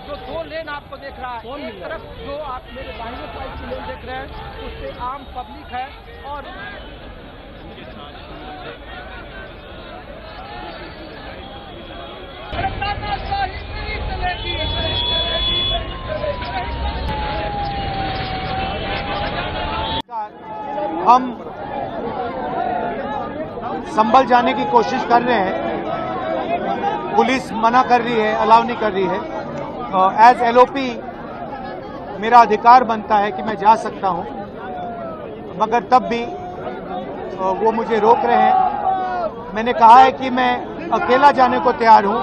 जो 2 लेन आपको देख रहा है, एक तरफ जो आप मेरे दाहिने साइड की लेन देख रहे हैं उससे आम पब्लिक है और हम संभल जाने की कोशिश कर रहे हैं। पुलिस मना कर रही है, अलाउ नहीं कर रही है। एज एलओपी मेरा अधिकार बनता है कि मैं जा सकता हूं, मगर तब भी वो मुझे रोक रहे हैं। मैंने कहा है कि मैं अकेला जाने को तैयार हूं,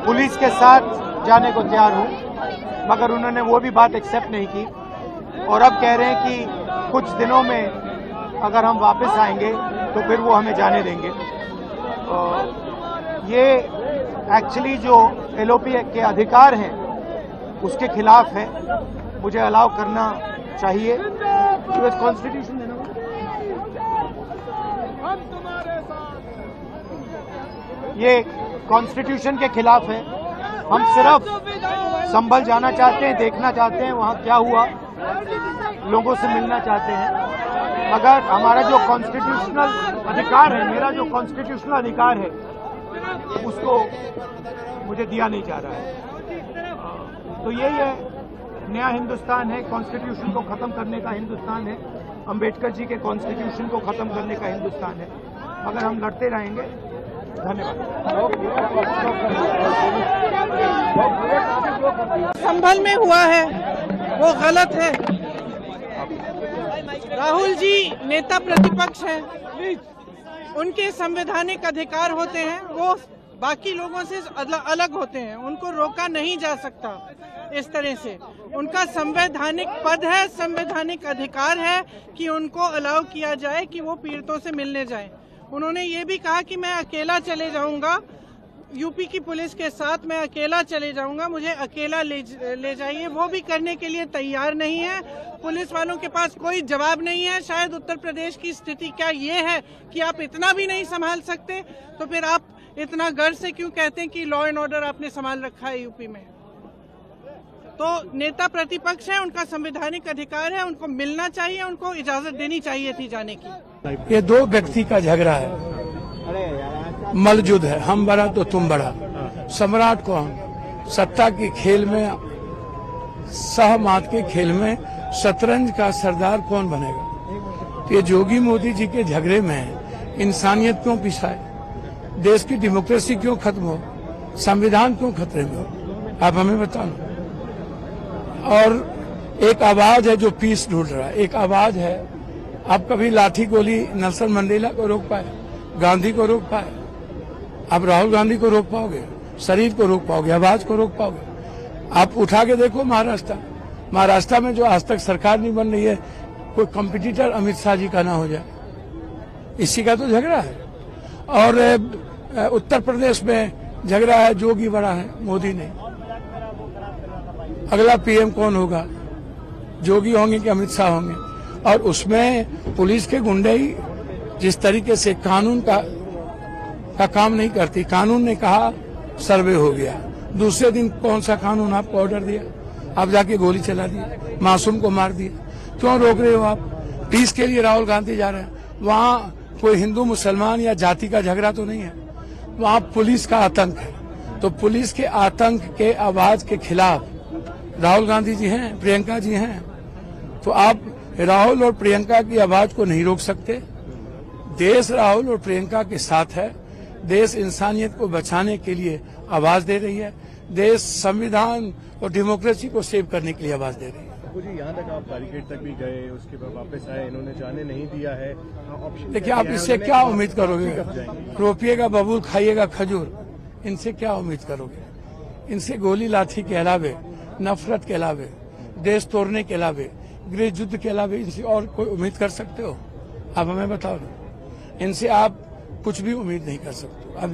पुलिस के साथ जाने को तैयार हूं, मगर उन्होंने वो भी बात एक्सेप्ट नहीं की और अब कह रहे हैं कि कुछ दिनों में अगर हम वापस आएंगे तो फिर वो हमें जाने देंगे। ये एक्चुअली जो एलओपी के अधिकार हैं उसके खिलाफ है, मुझे अलाउ करना चाहिए। यूएस कॉन्स्टिट्यूशन है ना, ये कॉन्स्टिट्यूशन के खिलाफ है। हम सिर्फ संभल जाना चाहते हैं, देखना चाहते हैं वहाँ क्या हुआ, लोगों से मिलना चाहते हैं, मगर हमारा जो कॉन्स्टिट्यूशनल अधिकार है, मेरा जो कॉन्स्टिट्यूशनल अधिकार है उसको मुझे दिया नहीं जा रहा है। तो यही है, नया हिंदुस्तान है, कॉन्स्टिट्यूशन को खत्म करने का हिंदुस्तान है, अंबेडकर जी के कॉन्स्टिट्यूशन को खत्म करने का हिंदुस्तान है, मगर हम लड़ते रहेंगे। धन्यवाद। संभल में हुआ है वो गलत है। राहुल जी नेता प्रतिपक्ष हैं, उनके संवैधानिक अधिकार होते हैं, वो बाकी लोगों से अलग होते हैं, उनको रोका नहीं जा सकता। इस तरह से उनका संवैधानिक पद है, संवैधानिक अधिकार है कि उनको अलाउ किया जाए कि वो पीड़ितों से मिलने जाएं। उन्होंने ये भी कहा कि मैं अकेला चले जाऊंगा, यूपी की पुलिस के साथ मैं अकेला चले जाऊंगा, मुझे अकेला ले जाइए। वो भी करने के लिए तैयार नहीं है। पुलिस वालों के पास कोई जवाब नहीं है। शायद उत्तर प्रदेश की स्थिति क्या ये है कि आप इतना भी नहीं संभाल सकते, तो फिर आप इतना गर्व से क्यों कहते हैं कि लॉ एंड ऑर्डर आपने संभाल रखा है यूपी में? तो नेता प्रतिपक्ष है, उनका संवैधानिक अधिकार है, उनको मिलना चाहिए, उनको इजाजत देनी चाहिए थी जाने की। ये 2 व्यक्ति का झगड़ा है, मलजुद है, हम बड़ा तो तुम बड़ा। सम्राट कौन? सत्ता की खेल में, सहमात के खेल में शतरंज का सरदार कौन बनेगा? ये जोगी मोदी जी के झगड़े में इंसानियत क्यों पिसाए? देश की डेमोक्रेसी क्यों खत्म हो? संविधान क्यों खतरे में हो? आप हमें बताओ। और एक आवाज है जो पीस ढूंढ रहा है, एक आवाज है। आप कभी लाठी गोली नेल्सन मंडेला को रोक पाए, गांधी को रोक पाए? आप राहुल गांधी को रोक पाओगे? शरीर को रोक पाओगे? आवाज को रोक पाओगे? आप उठा के देखो महाराष्ट्र में जो आज तक सरकार नहीं बन रही है, कोई कंपटीटर अमित शाह जी का ना हो जाए, इसी का तो झगड़ा है। और उत्तर प्रदेश में झगड़ा है, जोगी बड़ा है, मोदी नहीं। अगला पीएम कौन होगा? जोगी होंगे कि अमित शाह होंगे? और उसमें पुलिस के गुंडे ही जिस तरीके से कानून का काम नहीं करती। कानून ने कहा सर्वे हो गया, दूसरे दिन कौन सा कानून आपको ऑर्डर दिया? आप जाके गोली चला दी, मासूम को मार दिया। क्यों रोक रहे हो आप? पीस के लिए राहुल गांधी जा रहे हैं, वहाँ कोई हिंदू मुसलमान या जाति का झगड़ा तो नहीं है, वहाँ पुलिस का आतंक है। तो पुलिस के आतंक के आवाज के खिलाफ राहुल गांधी जी हैं, प्रियंका जी हैं, तो आप राहुल और प्रियंका की आवाज को नहीं रोक सकते। देश राहुल और प्रियंका के साथ है, देश इंसानियत को बचाने के लिए आवाज दे रही है, देश संविधान और डेमोक्रेसी को सेव करने के लिए आवाज दे रही है। जी, यहाँ तक आप बैरिकेड तक भी गए, उसके बाद वापस आए, इन्होंने जाने नहीं दिया है। देखिए, आप इससे क्या उम्मीद करोगे? रोपिएगा बबूल, खाइएगा खजूर, इनसे क्या उम्मीद करोगे? इनसे गोली लाठी के अलावे, नफरत के अलावे, देश तोड़ने के अलावे, गृह युद्ध के अलावे इनसे और कोई उम्मीद कर सकते हो? आप हमें बताओ। इनसे आप कुछ भी उम्मीद नहीं कर सकते। अब